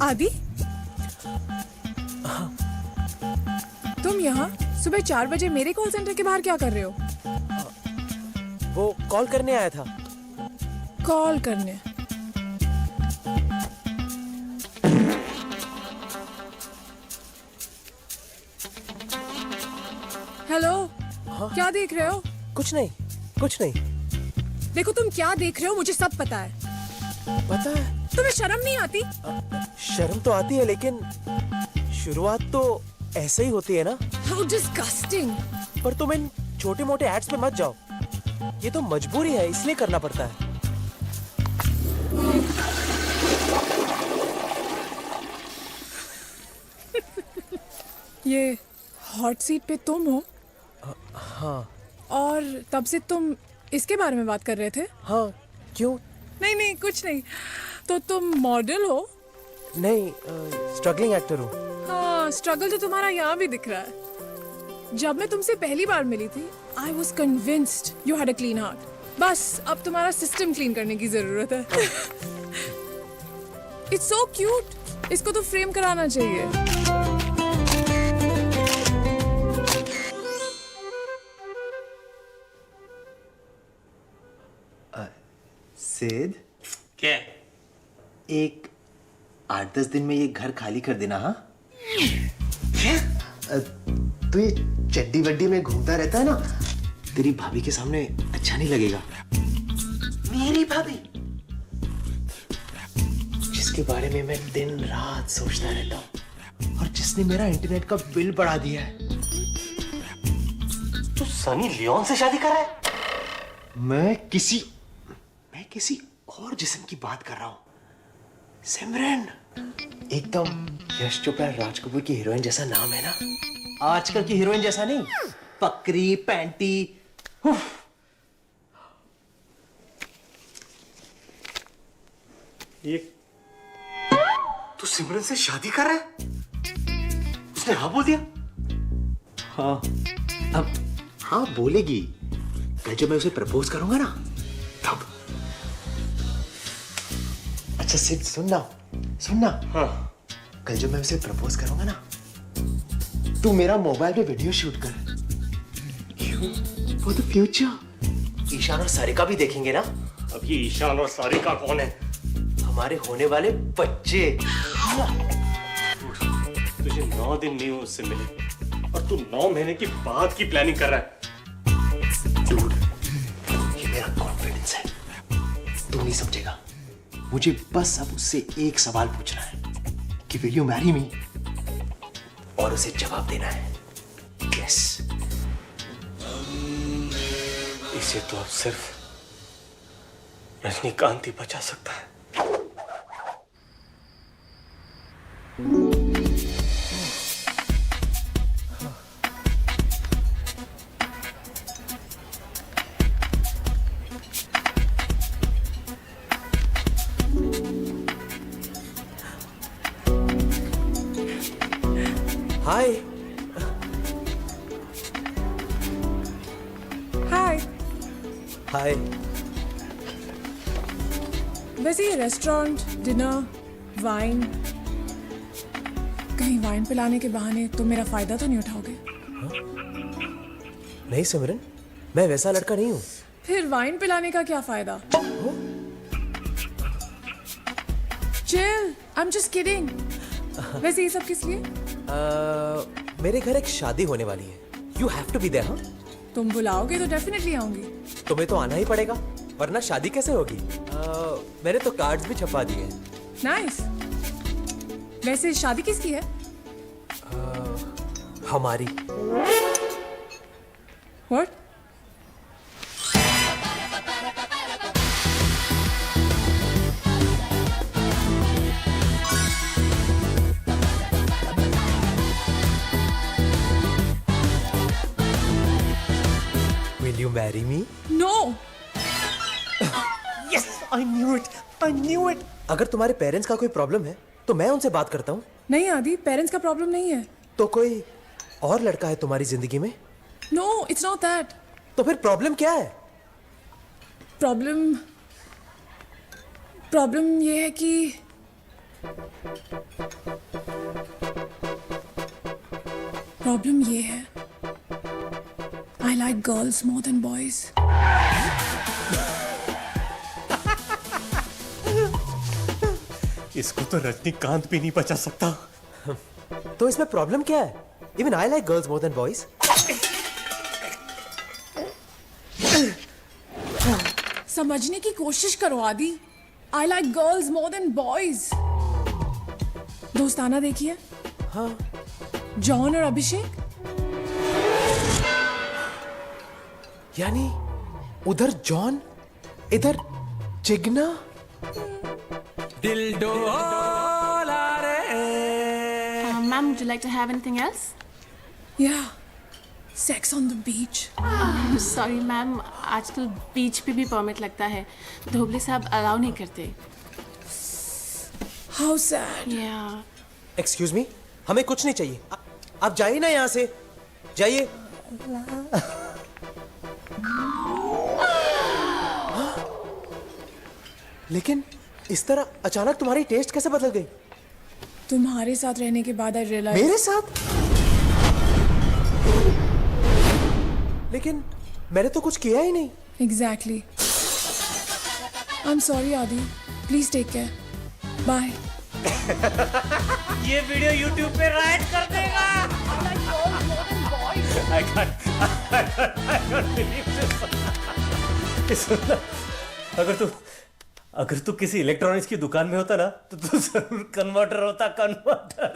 आदि, तुम यहाँ सुबह 4 बजे मेरे कॉल सेंटर के बाहर क्या कर रहे हो? वो कॉल करने आया था। कॉल करने? हेलो। हाँ? क्या देख रहे हो? कुछ नहीं, कुछ नहीं। देखो, तुम क्या देख रहे हो मुझे सब पता है। पता है? तुम्हें शर्म नहीं आती? शर्म तो आती है, लेकिन शुरुआत तो ऐसे ही होती है ना। How disgusting! पर तुम इन छोटे मोटे एड्स पे मत जाओ। ये तो मजबूरी है, इसलिए करना पड़ता है। ये हॉट सीट पे तुम हो? हाँ। और तब से तुम इसके बारे में बात कर रहे थे? हाँ, क्यों? नहीं नहीं, कुछ नहीं। तो तुम मॉडल हो? नहीं, स्ट्रगलिंग एक्टर हूँ। हाँ, स्ट्रगल तो तुम्हारा यहाँ भी दिख रहा है। जब मैं तुमसे पहली बार मिली थी, I was convinced you had a clean heart. बस अब तुम्हारा सिस्टम क्लीन करने की जरूरत है। It's so cute. इसको तो फ्रेम कराना चाहिए। सिद, क्या? एक 8-10 दिन में ये घर खाली कर देना। हाँ, तू ये चड्डी वड्डी में घूमता रहता है ना, तेरी भाभी के सामने अच्छा नहीं लगेगा। मेरी भाभी, जिसके बारे में मैं दिन रात सोचता रहता हूँ और जिसने मेरा इंटरनेट का बिल बढ़ा दिया है। तू सनी लियोन से शादी कर रहा है? मैं किसी और जिस्म की बात कर रहा हूं। सिमरन, एकदम यश चोपड़ा राज कपूर की हीरोइन जैसा नाम है ना। आजकल की हीरोइन जैसा नहीं, पकड़ी पैंटी। ये तू सिमरन से शादी कर रहा है? उसने हाँ बोल दिया? हाँ, अब हाँ बोलेगी। कल जब मैं उसे प्रपोज करूंगा ना, तब। अच्छा सिर्फ सुनना। हाँ। कल जब मैं उसे प्रपोज करूंगा ना, तू मेरा मोबाइल पे वीडियो शूट कर। क्यों? For the future. ईशान और सारिका भी देखेंगे ना। अब ये ईशान और सारिका कौन है? हमारे होने वाले बच्चे। तुझे 9 दिन नहीं हुए उससे मिले और तू 9 महीने की बाद की प्लानिंग कर रहा है। डूड, ये मेरा कॉन्फिडेंस है, तू नहीं समझेगा। मुझे बस अब उससे एक सवाल पूछना है कि विल यू मैरी मी, और उसे जवाब देना है यस। इसे तो अब सिर्फ रजनीकांत ही बचा सकता है। हाय। हाय। हाय। वैसे ये रेस्टोरेंट, डिनर, वाइन, कहीं वाइन पिलाने के बहाने तुम मेरा फायदा तो नहीं उठाओगे? नहीं सिमरन, मैं वैसा लड़का नहीं हूँ। फिर वाइन पिलाने का क्या फायदा? Chill, I am just kidding. वैसे ये सब किस लिए? मेरे घर एक शादी होने वाली है। You have to be there. हाँ, तुम बुलाओगे तो डेफिनेटली आऊंगी। तुम्हें तो आना ही पड़ेगा, वरना शादी कैसे होगी? मैंने तो कार्ड्स भी छपवा दिए हैं। नाइस। वैसे शादी किसकी है? हमारी। What? Will you marry me? No. Yes, I knew it. I knew it. अगर तुम्हारे पेरेंट्स का कोई प्रॉब्लम है तो मैं उनसे बात करता हूँ। नहीं आदि, पेरेंट्स का प्रॉब्लम नहीं है। तो कोई और लड़का है तुम्हारी जिंदगी में? No, it's not that. तो फिर प्रॉब्लम क्या है? प्रॉब्लम प्रॉब्लम ये है कि प्रॉब्लम ये है I like girls more than boys. इसको तो रजनीकांत भी नहीं बचा सकता. तो इसमें प्रॉब्लम क्या है? Even I like girls more than boys. समझने की कोशिश करो आदि. I like girls more than boys. दोस्ताना देखिए. हाँ. जॉन और अभिषेक. यानी उधर जॉन, इधर Jigna. Ma'am, would you like to have anything else? या sex on the beach. Sorry, ma'am. आजकल बीच पे भी परमिट लगता है. धोबले साहब अलाउ नहीं करते. How sad. Yeah. Excuse me, हमें कुछ नहीं चाहिए. आप जाइए ना यहाँ से. जाइए. लेकिन इस तरह अचानक तुम्हारी टेस्ट कैसे बदल गई? तुम्हारे साथ रहने के बाद आई रियलाइज. मेरे साथ? लेकिन मैंने तो कुछ किया ही नहीं. Exactly. I am sorry Adi. Please take care. Bye. ये वीडियो YouTube पे राइट कर देगा. I can't believe this. अगर तू किसी इलेक्ट्रॉनिक्स की दुकान में होता ना तो तू जरूर कन्वर्टर होता. कन्वर्टर.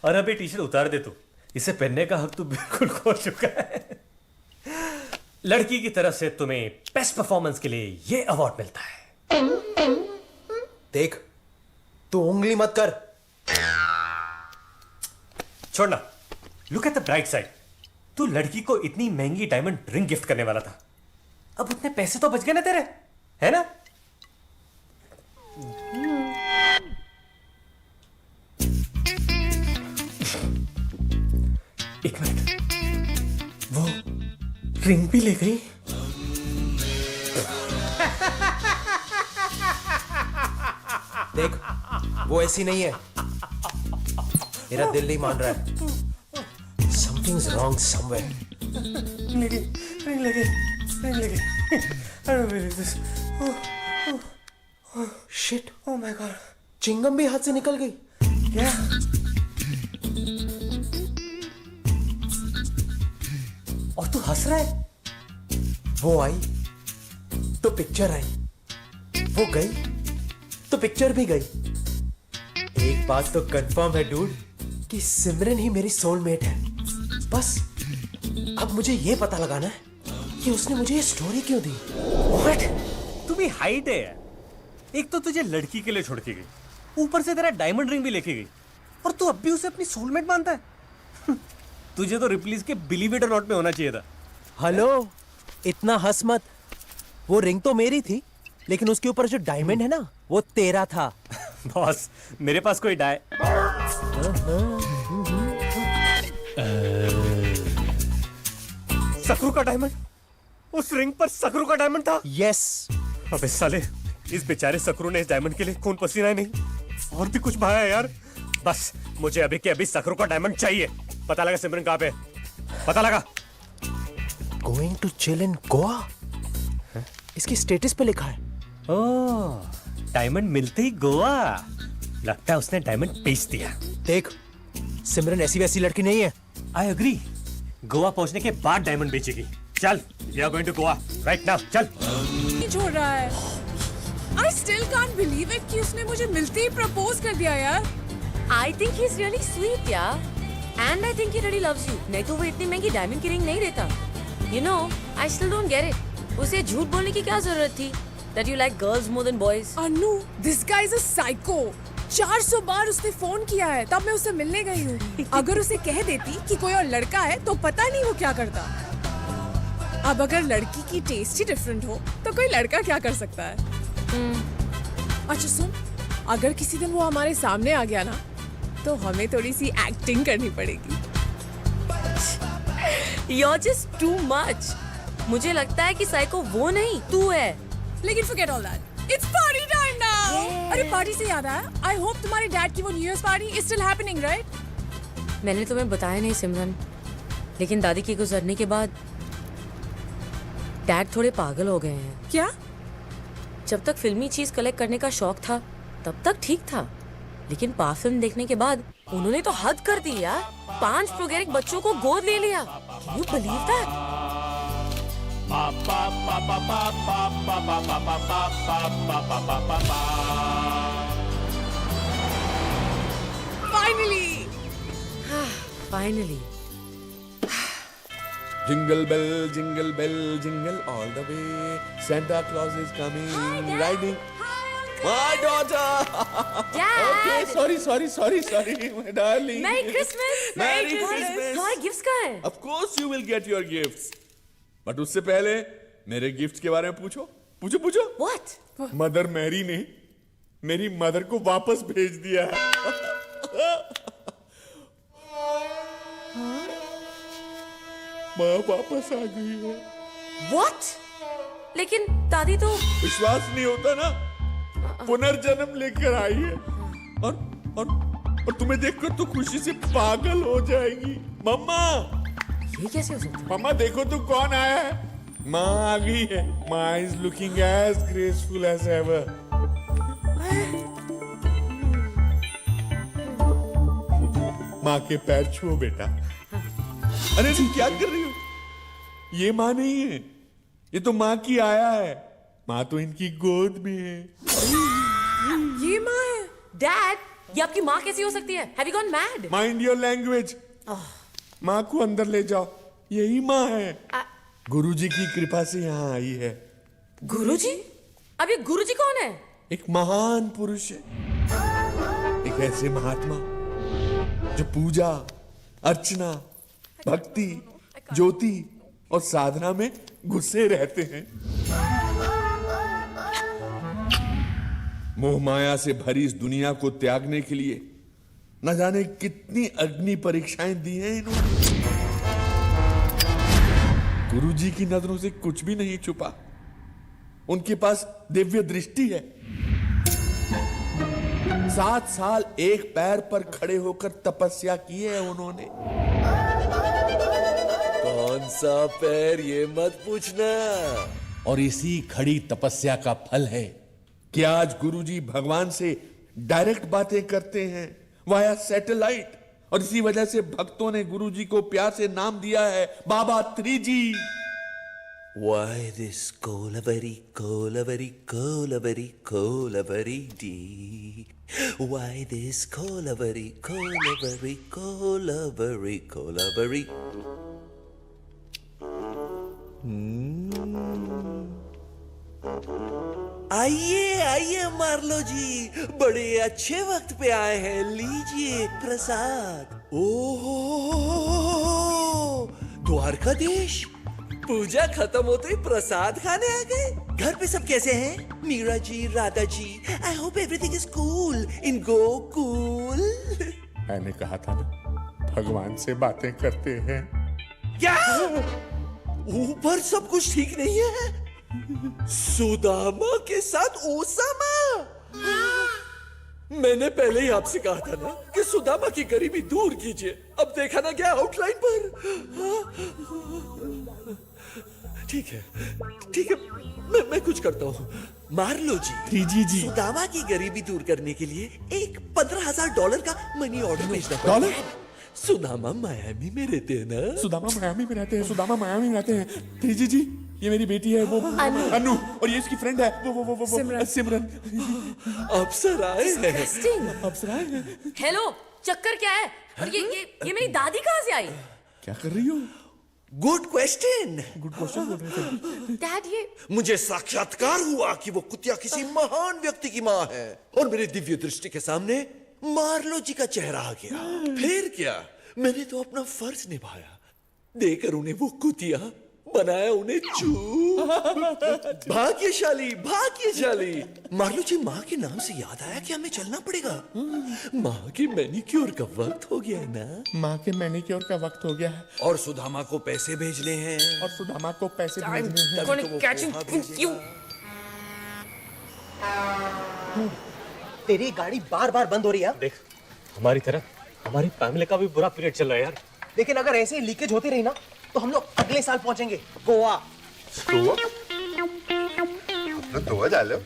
और अभी टी शर्ट उतार दे तू. इसे पहनने का हक तू बिल्कुल खो चुका है. लड़की की तरफ से तुम्हें बेस्ट परफॉर्मेंस के लिए ये अवार्ड मिलता है. देख, तू उंगली मत कर. छोड़ना. Look at the bright side. तू लड़की को इतनी महंगी डायमंड रिंग गिफ्ट करने वाला था. अब उतने पैसे तो बच गए ना तेरे, है ना? एक मिनट. वो रिंग भी ले गई. देख, वो ऐसी नहीं है. मेरा दिल नहीं मान रहा है. Something's wrong somewhere. रिंग लगी. I don't believe this. Shit. Oh my god. Chewing gum भी हाथ से निकल गई. क्या? और तू हंस रहा है? वो आई तो पिक्चर आई. वो गई तो पिक्चर भी गई. एक बात तो कंफर्म है डूड कि सिमरन ही मेरी सोलमेट है. बस अब मुझे ये पता लगाना है कि उसने मुझे ये स्टोरी क्यों दी. What? तू भी हाइट है यार. एक तो तुझे लड़की के लिए छोड़ के गई, ऊपर से तेरा डायमंड रिंग भी लेके गई, और तू अब भी उसे अपनी सोलमेट मानता है. तुझे तो रिप्लीज के बिलीव इट और नॉट में होना चाहिए था. हेलो, इतना हंस मत. वो रिंग तो मेरी थी, लेकिन उसके ऊपर जो डायमंड है ना, वो तेरा था. बॉस, मेरे पास कोई डाय. सकरू का डायमंड. उस रिंग पर सकरू का डायमंड था. यस. अबे साले, इस बेचारे सकरू ने इस डायमंड के लिए खून पसीना ही नहीं और भी कुछ बहाया है यार. बस मुझे अभी के अभी सकरू का डायमंड चाहिए. पता लगा सिमरन कहाँ पे. पता लगा. Going to chill in Goa. इसकी स्टेटस पे लिखा है. ओह, डायमंड मिलते ही गोवा. लगता है उसने डायमंड बेच दिया. देख, सिमरन ऐसी वैसी लड़की नहीं है. I agree. गोवा पहुंचने के बाद डायमंड बेचेगी. चल, we are going to Goa right now. चल. नहीं छोड़ रहा है. I still can't believe it कि उसने मुझे मिलते ही प्रपोज कर दिया यार. I think he's really sweet, yeah. And I think he really loves you. नहीं तो वो इतनी महंगी डायमंड की रिंग नहीं देता. You know, I still don't get it. उसे झूठ बोलने की क्या जरूरत थी? That you like girls more than boys. Anu, this guy is a psycho. 400 बार उसने फोन किया है, तब मैं उससे मिलने गई हूँ. अगर उसे कह देती कि कोई और लड़का है, तो पता नहीं वो क्या करता. अब अगर लड़की की टेस्ट ही डिफरेंट हो, तो कोई लड़का क्या कर सकता है? अच्छा सुन, अगर किसी दिन वो हमारे सामने आ गया ना, तो हमें थोड़ी सी एक्टिंग करनी पड़ेगी. You're just too much. मुझे लगता है कि साइको वो नहीं, तू है. लेकिन forget all that. It's party time now. अरे पार्टी से याद आया, I hope तुम्हारे डैड की वो new years party is still happening, right? मैंने तुम्हें बताया नहीं सिमरन, लेकिन दादी के गुजरने के बाद डैड थोड़े पागल हो गए हैं। क्या? जब तक फिल्मी चीज कलेक्ट करने का शौक था तब तक ठीक था, लेकिन पा फिल्म देखने के बाद उन्होंने तो हद कर दी यार। 5 प्रोगेरिक बच्चों को गोद ले लिया। Can you believe that? Finally. Finally. Jingle bell, jingle all the way. Santa Claus is coming, riding. My daughter. Dad. Okay, sorry, my darling. Merry Christmas. Merry Christmas. तुम्हारे गिफ्ट्स कहाँ हैं? Of course you will get your gifts. But उससे पहले मेरे gifts के बारे में पूछो। What? मदर मैरी ने मेरी मदर को वापस भेज दिया है। माँ वापस आ गई है। What? लेकिन दादी तो विश्वास नहीं होता ना, पुनर्जन्म लेकर आई है और तुम्हें देखकर तो खुशी से पागल हो जाएगी। मम्मा, ये कैसे हो सकता है? मम्मा देखो तो कौन आया है। माँ आ गई है। माँ is looking as graceful as ever. माँ के पैर छुओ बेटा। अरे तुम क्या कर रही हो? ये माँ नहीं है, ये तो माँ की आया है। माँ तो इनकी गोद में है। ये माँ है। Dad, ये आपकी माँ कैसी हो सकती है? Have you gone mad? Mind your language. माँ को अंदर ले जाओ, यही माँ है। गुरुजी की कृपा से यहाँ आई है। गुरुजी? अब ये गुरुजी कौन है? एक महान पुरुष है, एक ऐसे महात्मा जो पूजा, अर्चना, भक्ति, ज्योति और साधना में घुसे रहते हैं। मोह माया से भरी इस दुनिया को त्यागने के लिए न जाने कितनी अग्नि परीक्षाएं दी हैं इन्होंने। गुरुजी की नजरों से कुछ भी नहीं छुपा। उनके पास दिव्य दृष्टि है। 7 साल एक पैर पर खड़े होकर तपस्या की है उन्होंने। कौन सा पैर ये मत पूछना। और इसी खड़ी तपस्या का फल है कि आज गुरुजी भगवान से डायरेक्ट बातें करते हैं वाया सैटेलाइट। और इसी वजह से भक्तों ने गुरुजी को प्यार से नाम दिया है बाबा 3G। Why this Kolavari, Kolavari, Kolavari, Kolavari D? Why this Kolavari, Kolavari, Kolavari, Kolavari? आइए मार्लो जी, बड़े अच्छे वक्त पे आए हैं। लीजिए प्रसाद। ओहो, द्वारकाधीश, पूजा खत्म होते ही प्रसाद खाने आ गए। घर पे सब कैसे हैं? Meera ji, Radha ji, I hope everything is cool in Gokul. मैंने कहा था ना, भगवान से बातें करते हैं। क्या ऊपर सब कुछ ठीक नहीं है? सुदामा के साथ ओसामा? मैंने पहले ही आपसे कहा था ना कि सुदामा की गरीबी दूर कीजिए। अब देखा ना क्या आउटलाइन पर। ठीक है, मैं कुछ करता हूँ। मार्लो जी, जी। सुदामा की गरीबी दूर करने के लिए एक $15,000 का मनी ऑर्डर भेजना डॉलर? सुदामा मायामी में रहते हैं ना? सुदामा मायामी में रहते हैं। 3G जी, ये मेरी बेटी है, वो अनु, और ये इसकी फ्रेंड है, वो सिमरन। अप्सराएं हैं। हेलो, चक्कर क्या है? और ये मेरी दादी कहाँ से आई? क्या कर रही हो? गुड क्वेश्चन बोल रहे थे। डैड, ये मुझे साक्षात्कार हुआ कि वो कुतिया किसी महान व्यक्ति की माँ है और मेरे दिव्य दृष्टि के सामने मार्लो जी का चेहरा आ गया। फिर क्या, मैंने तो अपना फर्ज निभाया, देकर उन्हें वो कुतिया बनाया उन्हें चूर। भाग्यशाली। मार्लो जी, माँ के नाम से याद आया कि हमें चलना पड़ेगा। माँ की मैनिक्योर का वक्त हो गया है ना? माँ के मैनिक्योर का वक्त हो गया है और सुदामा को पैसे भेजने हैं। और सुदामा को पैसे भेजने हैं। catching you. तेरी गाड़ी बार बार बंद हो रही है। देख, हमारी तरह हमारी फैमिली का भी बुरा पीरियड चल रहा है यार। लेकिन अगर ऐसे ही लीकेज होती रही ना तो हम लोग अगले साल पहुंचेंगे गोवा। गोवा? तो गोवा जा लो,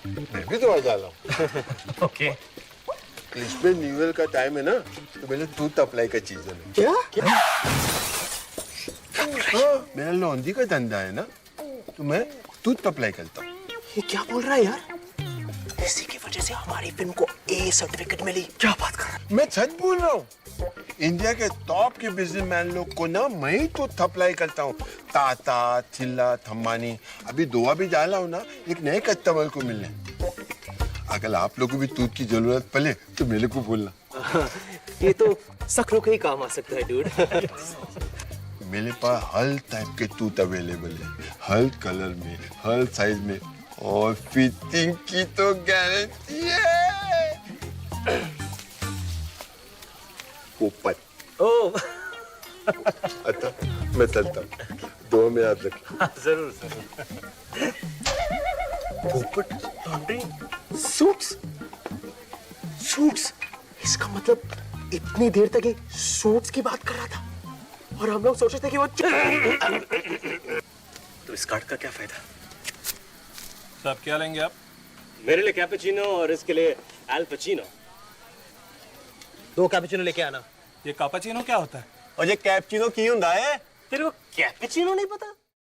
मैं भी गोवा जा लो। ओके। इसमें न्यू ईयर का टाइम है ना, तो मेरे टूथ अप्लाई का चीज है। क्या? हाँ, मेरा लॉन्ड्री का धंधा है ना, तो मैं टूथ अप्लाई करता हूँ। ये क्या बोल रहा है यार? इसी की वजह से हमारी फिल्म को ए सर्टिफिकेट मिली। क्या बात कर रहा है? मैं सच बोल रहा हूँ। इंडिया के टॉप के बिजनेसमैन लोग को ना मैं ही तो अप्लाई करता हूँ। टाटा, थिल्ला, थम्मानी। अभी गोवा भी जा रहा हूँ ना, एक नए कस्टमर को मिलने। अगर आप लोगों को भी टूथ की जरूरत पड़े तो मेरे को बोलना। ये तो सकरों के ही काम आ सकता है डूड। मेरे पास हर टाइप के टूथ अवेलेबल है, हर कलर में, हर साइज में, और फिटिंग की तो गारंटी है। ऊपर। ओह, अच्छा, मैं चलता हूँ। दो में याद रखना। जरूर जरूर। पोपट लॉन्ड्री सूट्स। सूट्स, इसका मतलब इतनी देर तक ये सूट्स की बात कर रहा था और हम लोग सोच रहे थे कि वो तो इस कार्ड का क्या फायदा? साहब क्या लेंगे आप? मेरे लिए कैपेचिनो और इसके लिए एल पचीनो। 2 कैपुचिनो लेके आना। ये कापाचीनो क्या होता है? और ये कैपुचिनो की हुंदा है? तेरे को कैपेचिनो नहीं पता?